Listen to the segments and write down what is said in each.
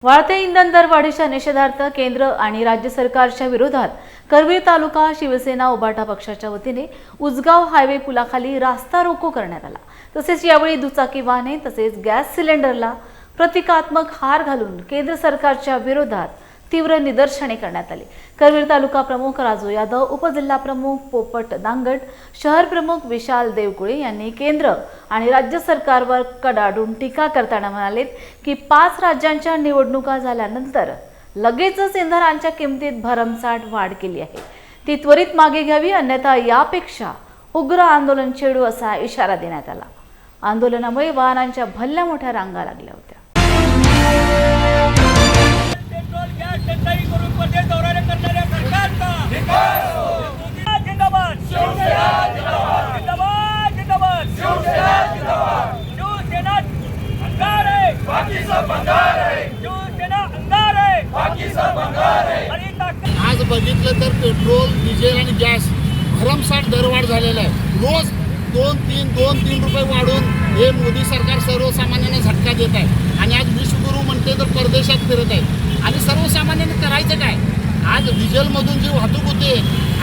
वाढत्या इंधन दरवाढीच्या निषेधार्थ केंद्र आणि राज्य सरकारच्या विरोधात करवीर तालुका शिवसेना उभाटा पक्षाच्या वतीने उजगाव हायवे पुलाखाली रास्ता रोको करण्यात आला। तसेच यावेळी दुचाकी वाहने तसेच गॅस सिलेंडरला प्रतिकात्मक हार घालून केंद्र सरकारच्या विरोधात तीव्र निदर्शने करण्यात आली। करवीर तालुका प्रमुख राजू यादव, उपजिल्हा प्रमुख पोपट दांगट, शहर प्रमुख विशाल देवकुळे यांनी केंद्र आणि राज्य सरकारवर कडाडून टीका करताना म्हणाले की 5 राज्यांच्या निवडणुका झाल्यानंतर लगेचच इंधनांच्या किमतीत भरमसाठ वाढ केली आहे, ती त्वरित मागे घ्यावी, अन्यथा यापेक्षा उग्र आंदोलन छेडू असा इशारा देण्यात आला। आंदोलनामुळे वाहनांच्या भल्या मोठ्या रांगा लागल्या होत्या। आज बघितलं तर पेट्रोल, डिझेल आणि गॅस भरमसाठ दरवाढ झालेला आहे। रोज 2-3 रुपये वाढून हे मोदी सरकार सर्वसामान्यांना झटका देत आहे आणि आज विश्वगुरू म्हणते तर परदेशात फिरत आहे। आणि सर्वसामान्यांनी करायचं काय? आज डिझेलमधून जी वाहतूक होते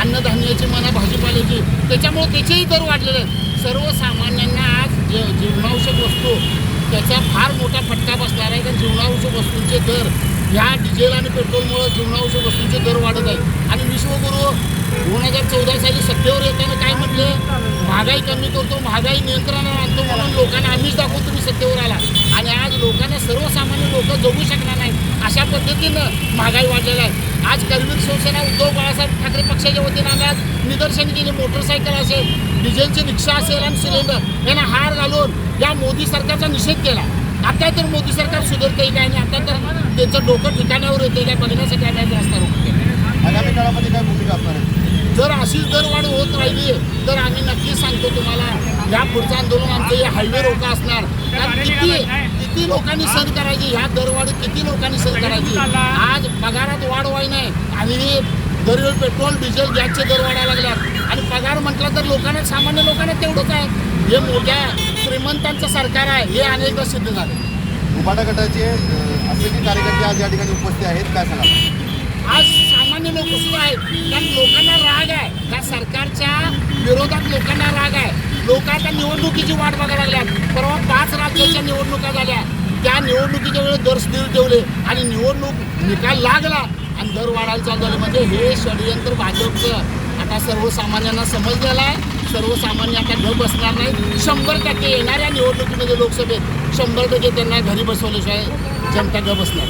अन्नधान्याची म्हणा भाजीपाल्याची, त्याच्यामुळे त्याचेही दर वाढलेले आहेत। सर्वसामान्यांना आज जीवनावश्यक वस्तू त्याचा फार मोठा फटका बसणार आहे। कारण जीवनावश्यक वस्तूंचे दर ह्या डिझेल आणि पेट्रोलमुळे जीवनावश्यक वस्तूंचे दर वाढत आहेत। आणि विश्वगुरू 2014 साली सत्तेवर येताना काय म्हटले? महागाई कमी करतो, महागाई नियंत्रणात आणतो, म्हणून लोकांना आम्हीच दाखवतो तुम्ही सत्तेवर आला। आणि आज लोकांना सर्वसामान्य लोक जगू शकणार नाहीत अशा पद्धतीनं महागाई वाढलेला आहे। आज करवीर शिवसेना उद्धव बाळासाहेब ठाकरे पक्षाच्या वतीनं आम्ही आज निदर्शन केले। मोटरसायकल असेल, डिझेलची रिक्षा असेल आणि सिलेंडर यांना हार घालून या मोदी सरकारचा निषेध केला। आता तर मोदी सरकार सुधारतंय काय नाही, आता तर त्याचं डोकं ठिकाणावर येते काय बघण्यासाठी आम्ही रस्ता रोको केला। आगामी काळामध्ये काय भूमिका असणार आहे? जर अशीच दरवाढ होत राहिली तर आम्ही नक्कीच सांगतो तुम्हाला, या पुढचं आंदोलन आमचं हे हायवे रोका असणार। कारण किती लोकांनी सहन करायची, ह्या दरवाढ किती लोकांनी सहन करायची? आज पगारात वाढ व्हाय नाही आणि दरवेळी पेट्रोल, डिझेल, गॅसचे दर वाढायला लागल्यात। आणि पगार म्हटलं तर लोकांना, सामान्य लोकांना तेवढंच आहे। हे मोठ्या श्रीमंतांचं सरकार आहे हे अनेकदा सिद्ध झाले। उभाटा गटाचे असे की कार्यकर्ते आज या ठिकाणी उपस्थित आहेत, काय सांगा? आज सामान्य लोक सुद्धा आहेत, कारण लोकांना राग आहे, त्या सरकारच्या विरोधात लोकांना राग आहे। लोक आता निवडणुकीची वाट बघायला लागल्यात। परवा 5 राज्याच्या निवडणुका झाल्या, त्या निवडणुकीच्या वेळेस दर स्थिर ठेवले आणि निवडणूक निकाल लागला आणि दर वाढायला चालू झाले। म्हणजे हे षडयंत्र भाजपचं आता सर्वसामान्यांना समजलेलं आहे। सर्वसामान्य आता घर बसणार नाही। 100% येणाऱ्या निवडणुकीमध्ये लोकसभेत 100% त्यांना घरी बसवल्याशिवाय जनता घर बसणार।